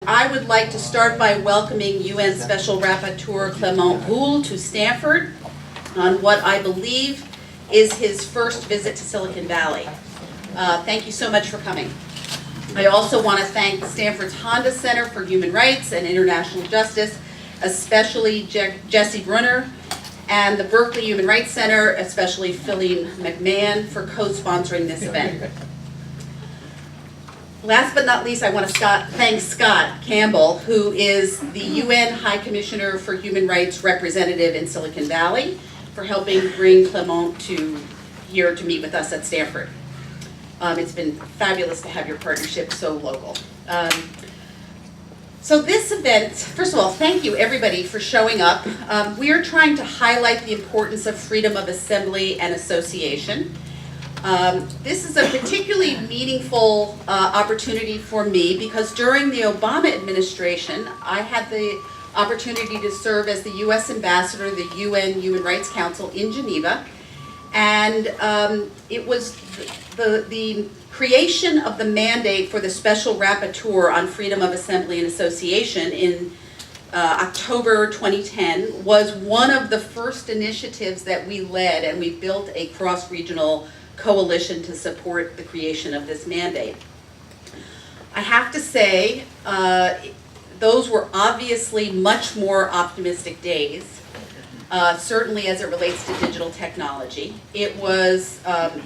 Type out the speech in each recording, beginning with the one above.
I would like to start by welcoming UN Special Rapporteur Clément Voule to Stanford on what I believe is his first visit to Silicon Valley. Thank you so much for coming. I also want to thank Stanford's HANDA Center for Human Rights and International Justice, especially Jesse Brunner, and the Berkeley Human Rights Center, especially Philene McMahon, for co-sponsoring this event. Last but not least, I want to thank Scott Campbell, who is the UN High Commissioner for Human Rights representative in Silicon Valley, for helping bring Clément here to meet with us at Stanford. It's been fabulous to have your partnership so local. So this event, first of all, thank you everybody for showing up. We are trying to highlight the importance of freedom of assembly and association. This is a particularly meaningful opportunity for me because during the Obama administration, I had the opportunity to serve as the U.S. ambassador to the UN Human Rights Council in Geneva. And it was the creation of the mandate for the Special Rapporteur on Freedom of Assembly and Association in October 2010 was one of the first initiatives that we led, and we built a cross-regional coalition to support the creation of this mandate. I have to say, those were obviously much more optimistic days, certainly as it relates to digital technology. It was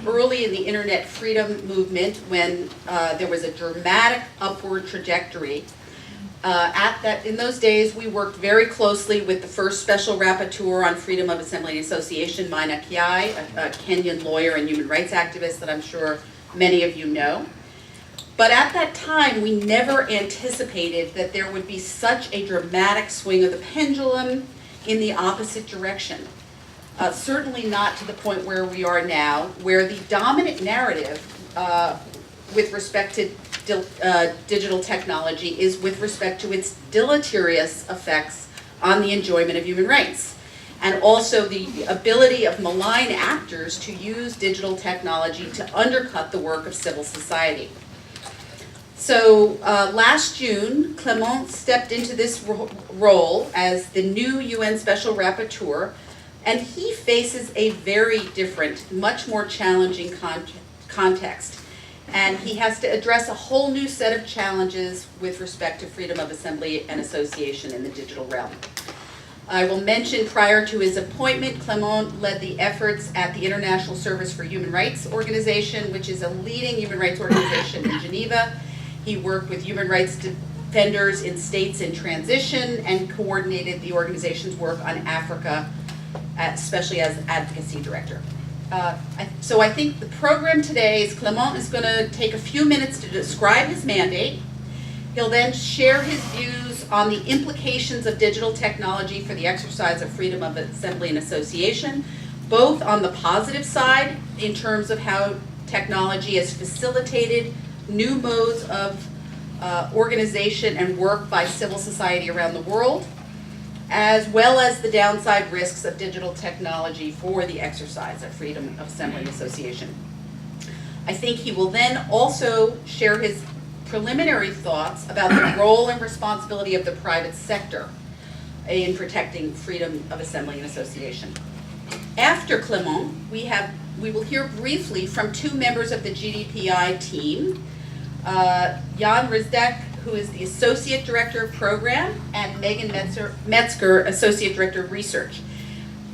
early in the internet freedom movement when there was a dramatic upward trajectory. In those days, we worked very closely with the first Special Rapporteur on Freedom of Assembly and Association, Maina Kiai, a Kenyan lawyer and human rights activist that I'm sure many of you know. But at that time, we never anticipated that there would be such a dramatic swing of the pendulum in the opposite direction. Certainly not to the point where we are now, where the dominant narrative with respect to digital technology is with respect to its deleterious effects on the enjoyment of human rights, and also the ability of malign actors to use digital technology to undercut the work of civil society. So last June, Clément stepped into this role as the new UN Special Rapporteur, and he faces a very different, much more challenging context. And he has to address a whole new set of challenges with respect to freedom of assembly and association in the digital realm. I will mention prior to his appointment, Clément led the efforts at the International Service for Human Rights Organization, which is a leading human rights organization in Geneva. He worked with human rights defenders in states in transition and coordinated the organization's work on Africa, especially as advocacy director. So I think the program today is Clément is going to take a few minutes to describe his mandate. He'll then share his views on the implications of digital technology for the exercise of freedom of assembly and association, both on the positive side in terms of how technology has facilitated new modes of organization and work by civil society around the world, as well as the downside risks of digital technology for the exercise of freedom of assembly and association. I think he will then also share his preliminary thoughts about the role and responsibility of the private sector in protecting freedom of assembly and association. After Clément, we will hear briefly from two members of the GDPi team, Jan Rizdek, who is the Associate Director of Program, and Megan Metzger, Associate Director of Research.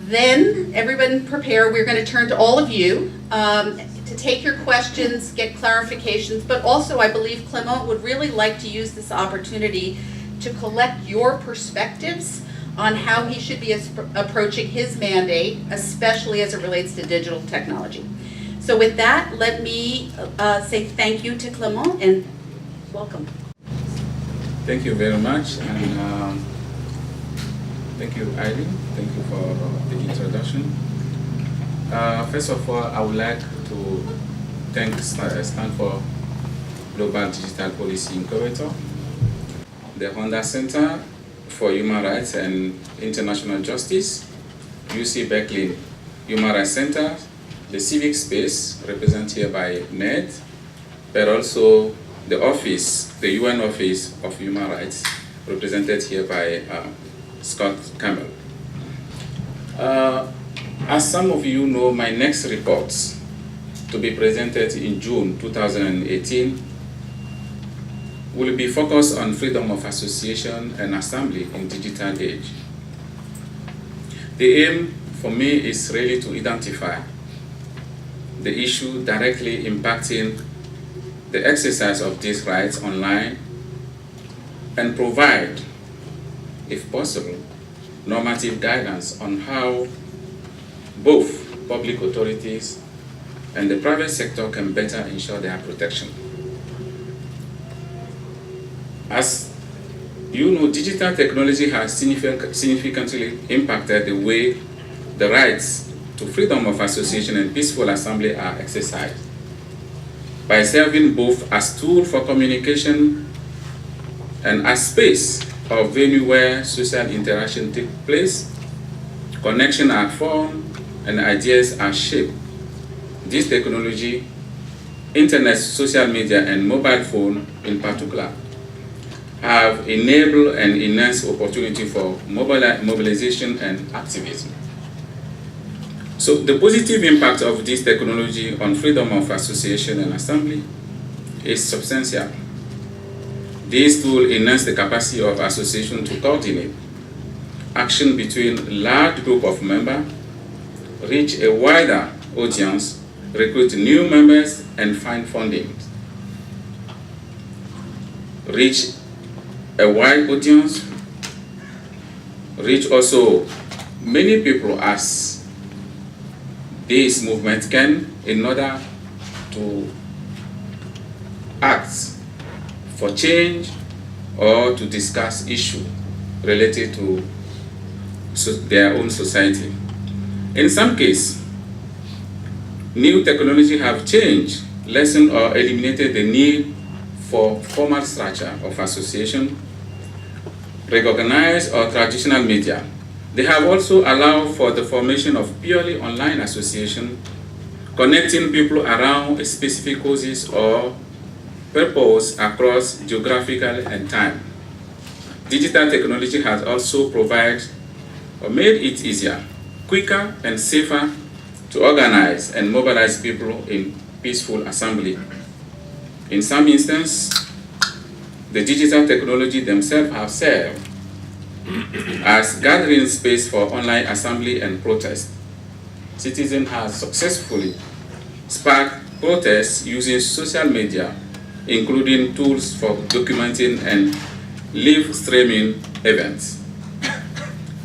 Then, everyone prepare, we're going to turn to all of you to take your questions, get clarifications, but also I believe Clément would really like to use this opportunity to collect your perspectives on how he should be approaching his mandate, especially as it relates to digital technology. So with that, let me say thank you to Clément and welcome. Thank you very much, and thank you, Eileen. Thank you for the introduction. First of all, I would like to thank Stanford Global Digital Policy Incubator, the HANDA Center for Human Rights and International Justice, UC Berkeley Human Rights Center, the civic space represented here by Ned, but also the office, the UN Office of Human Rights, represented here by Scott Campbell. As some of you know, my next reports to be presented in June 2018 will be focused on freedom of association and assembly in digital age. The aim for me is really to identify the issue directly impacting the exercise of these rights online and provide, if possible, normative guidance on how both public authorities and the private sector can better ensure their protection. As you know, digital technology has significantly impacted the way the rights to freedom of association and peaceful assembly are exercised by serving both as tool for communication and as space or venue where social interaction takes place, connections are formed, and ideas are shaped. This technology, internet, social media, and mobile phone in particular, have enabled and enhanced opportunity for mobilization and activism. So the positive impact of this technology on freedom of association and assembly is substantial. These tools enhance the capacity of association to coordinate action between large group of members, reach a wider audience, recruit new members, and find funding. Reach a wide audience, reach also many people as this movement can, in order to act for change or to discuss issues related to their own society. In some cases, new technology have changed, lessened, or eliminated the need for formal structure of association, recognized or traditional media. They have also allowed for the formation of purely online association, connecting people around a specific causes or purpose across geographical and time. Digital technology has also provided or made it easier, quicker, and safer to organize and mobilize people in peaceful assembly. In some instances, the digital technology themselves have served as gathering space for online assembly and protest. Citizens have successfully sparked protests using social media, including tools for documenting and live streaming events.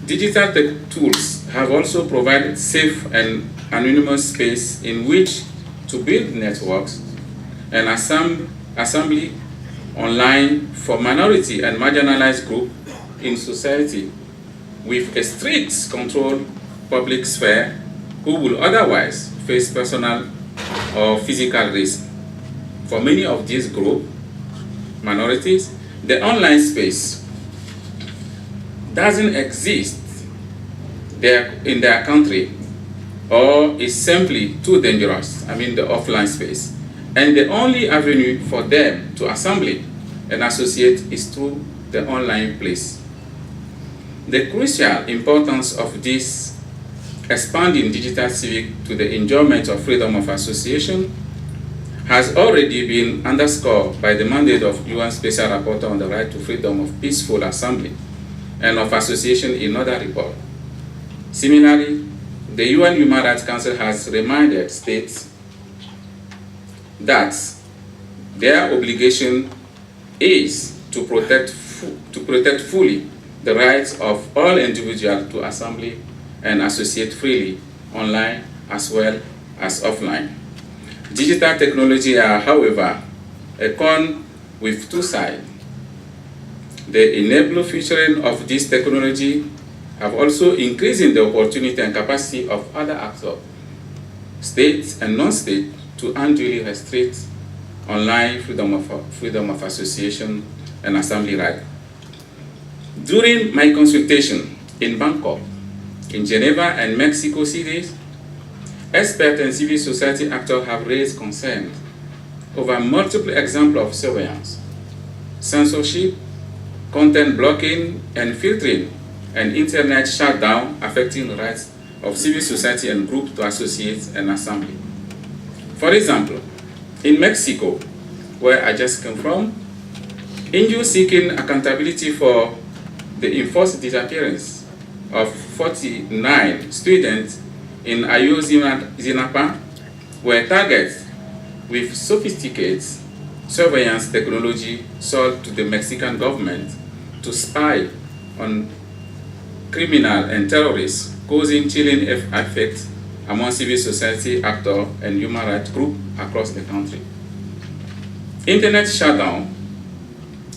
Digital tools have also provided safe and anonymous space in which to build networks and assembly online for minority and marginalized groups in society with a strict controlled public sphere who will otherwise face personal or physical risk. For many of these groups, minorities, the online space doesn't exist in their country or is simply too dangerous, the offline space. And the only avenue for them to assemble and associate is through the online place. The crucial importance of this expanding digital civic to the enjoyment of freedom of association has already been underscored by the mandate of UN Special Rapporteur on the right to freedom of peaceful assembly and of association in other reports. Similarly, the UN Human Rights Council has reminded states that their obligation is to protect fully the rights of all individuals to assemble and associate freely online as well as offline. Digital technology are, however, a coin with two sides. The enabling featuring of this technology have also increased the opportunity and capacity of other actors, states and non-states, to unduly restrict online freedom of association and assembly right. During my consultation in Bangkok, in Geneva and Mexico cities, experts and civil society actors have raised concerns over multiple examples of surveillance, censorship, content blocking and filtering, and internet shutdown affecting the rights of civil society and groups to associate and assemble. For example, in Mexico, where I just came from, NGOs seeking accountability for the enforced disappearance of 49 students in Ayotzinapa were targeted with sophisticated surveillance technology sold to the Mexican government to spy on criminals and terrorists, causing chilling effect among civil society actors and human rights groups across the country. Internet shutdown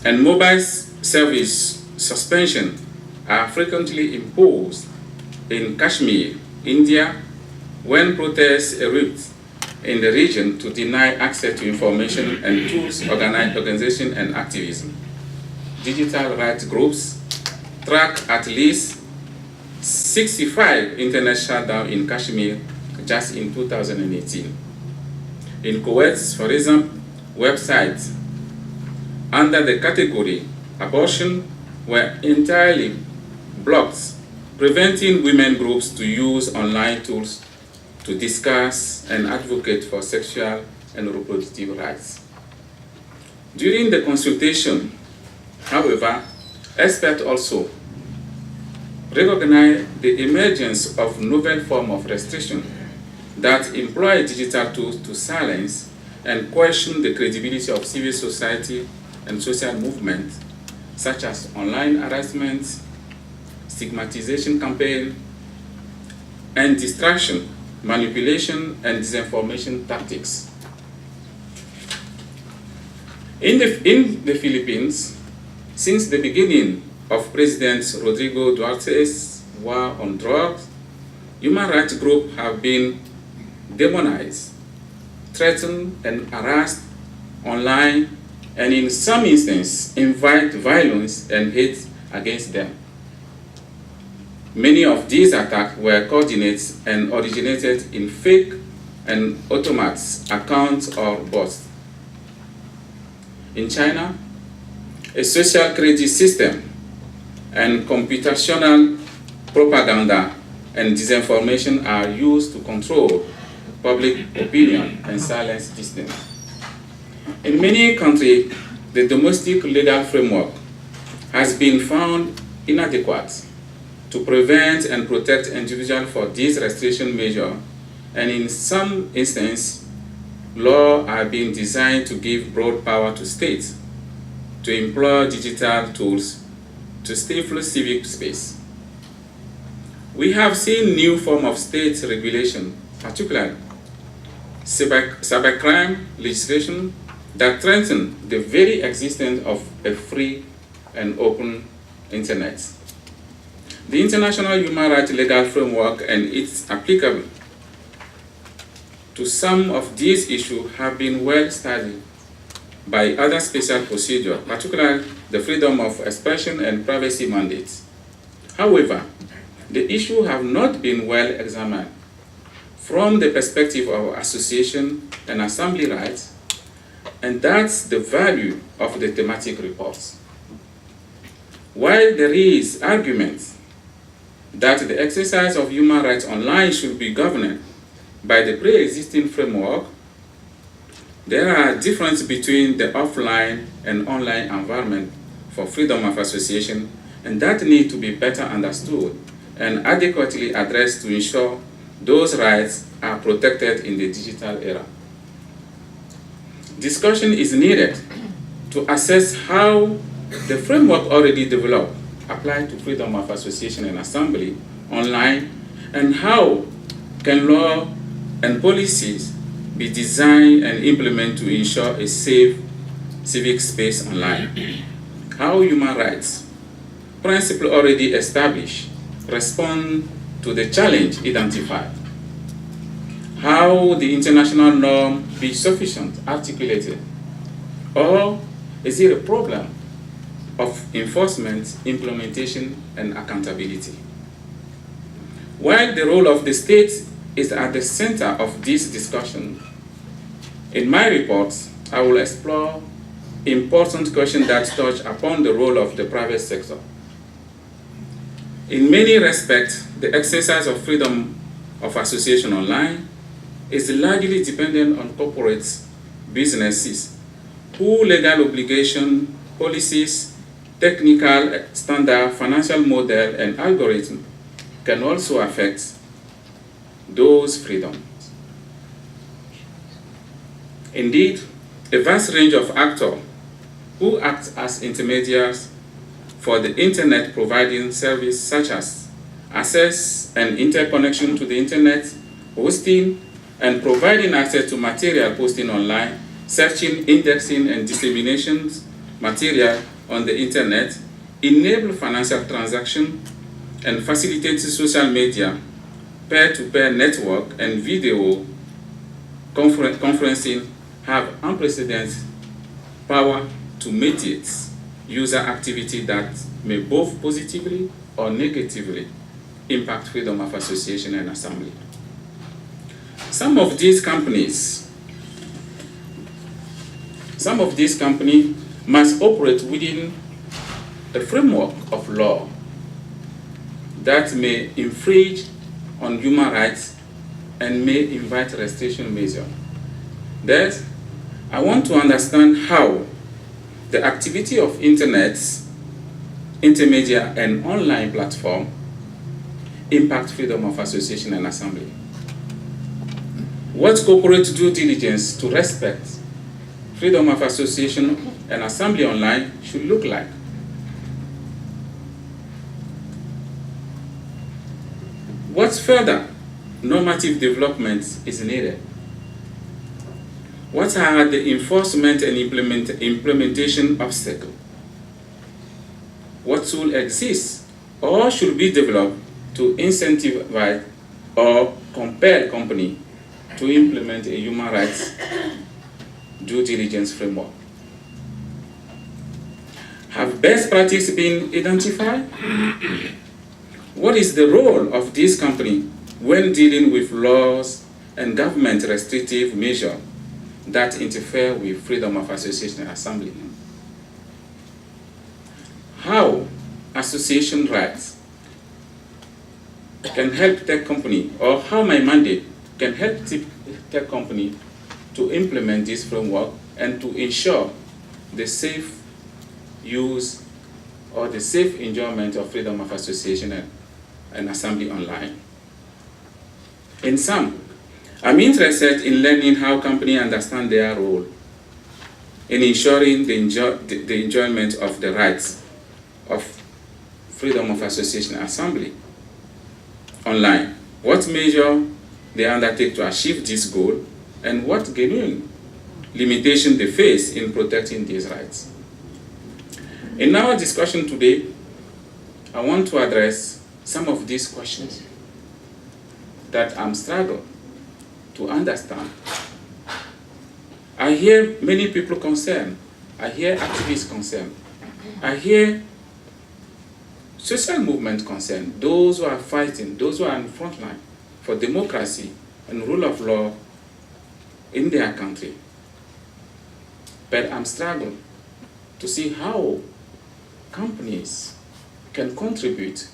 and mobile service suspension are frequently imposed in Kashmir, India, when protests erupt in the region to deny access to information and tools, organization and activism. Digital rights groups track at least 65 internet shutdowns in Kashmir just in 2018. In Kuwait, for example, websites under the category abortion were entirely blocked, preventing women groups to use online tools to discuss and advocate for sexual and reproductive rights. During the consultation, however, experts also recognize the emergence of novel forms of restriction that employ digital tools to silence and question the credibility of civil society and social movements, such as online harassment, stigmatization campaign, and distraction, manipulation, and disinformation tactics. In the Philippines, since the beginning of President Rodrigo Duterte's war on drugs, human rights groups have been demonized, threatened, and harassed online, and in some instances invite violence and hate against them. Many of these attacks were coordinated and originated in fake and automated accounts or bots. In China, a social credit system and computational propaganda and disinformation are used to control public opinion and silence dissent. In many countries, the domestic legal framework has been found inadequate to prevent and protect individuals for these restriction measures, and in some instances, laws are being designed to give broad power to states to employ digital tools to stifle civic space. We have seen new forms of state regulation, particularly cybercrime legislation, that threaten the very existence of a free and open internet. The international human rights legal framework and its applicable to some of these issues have been well studied by other special procedures, particularly the freedom of expression and privacy mandates. However, the issues have not been well examined from the perspective of association and assembly rights, and that's the value of the thematic reports. While there is argument that the exercise of human rights online should be governed by the pre-existing framework, there are differences between the offline and online environment for freedom of association, and that need to be better understood and adequately addressed to ensure those rights are protected in the digital era. Discussion is needed to assess how the framework already developed apply to freedom of association and assembly online, and how can law and policies be designed and implemented to ensure a safe civic space online. How human rights principles already established respond to the challenge identified. How the international norm be sufficient, articulated, or is it a problem of enforcement, implementation, and accountability? While the role of the state is at the center of this discussion, in my report, I will explore important questions that touch upon the role of the private sector. In many respects, the exercise of freedom of association online is largely dependent on corporate businesses whose legal obligation, policies, technical standard, financial model, and algorithm can also affect those freedoms. Indeed, a vast range of actors who act as intermediaries for the internet providing service such as access and interconnection to the internet, hosting, and providing access to material posting online, searching, indexing, and dissemination material on the internet, enable financial transaction, and facilitate social media, peer-to-peer network, and video conferencing have unprecedented power to mediate user activity that may both positively or negatively impact freedom of association and assembly. Some of these companies must operate within a framework of law that may infringe on human rights and may invite restriction measures. Thus, I want to understand how the activity of internet, intermedia, and online platform impact freedom of association and assembly. What corporate due diligence to respect freedom of association and assembly online should look like. What further normative development is needed? What are the enforcement and implementation obstacles? What tool exists or should be developed to incentivize or compel company to implement a human rights due diligence framework? Have best practices been identified? What is the role of this company when dealing with laws and government restrictive measures that interfere with freedom of association and assembly? How association rights can help tech company, or how my mandate can help tech company to implement this framework and to ensure the safe use or the safe enjoyment of freedom of association and assembly online. In sum, I'm interested in learning how companies understand their role in ensuring the enjoyment of the rights of freedom of association and assembly online. What measure they undertake to achieve this goal, and what genuine limitation they face in protecting these rights. In our discussion today, I want to address some of these questions that I'm struggling to understand. I hear many people concerned. I hear activists concerned. I hear social movement concerned, those who are fighting, those who are in the front line for democracy and rule of law in their country. But I'm struggling to see how companies can contribute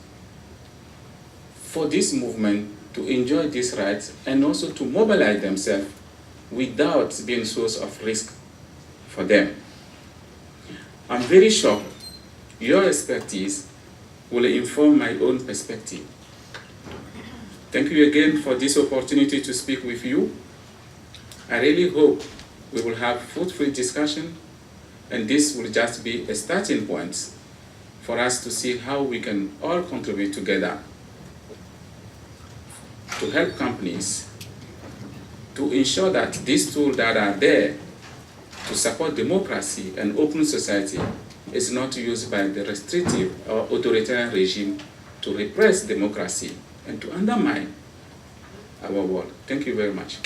for this movement to enjoy these rights and also to mobilize themselves without being a source of risk for them. I'm very sure your expertise will inform my own perspective. Thank you again for this opportunity to speak with you. I really hope we will have fruitful discussion, and this will just be a starting point for us to see how we can all contribute together to help companies to ensure that these tools that are there to support democracy and open society is not used by the restrictive or authoritarian regime to repress democracy and to undermine our world. Thank you very much.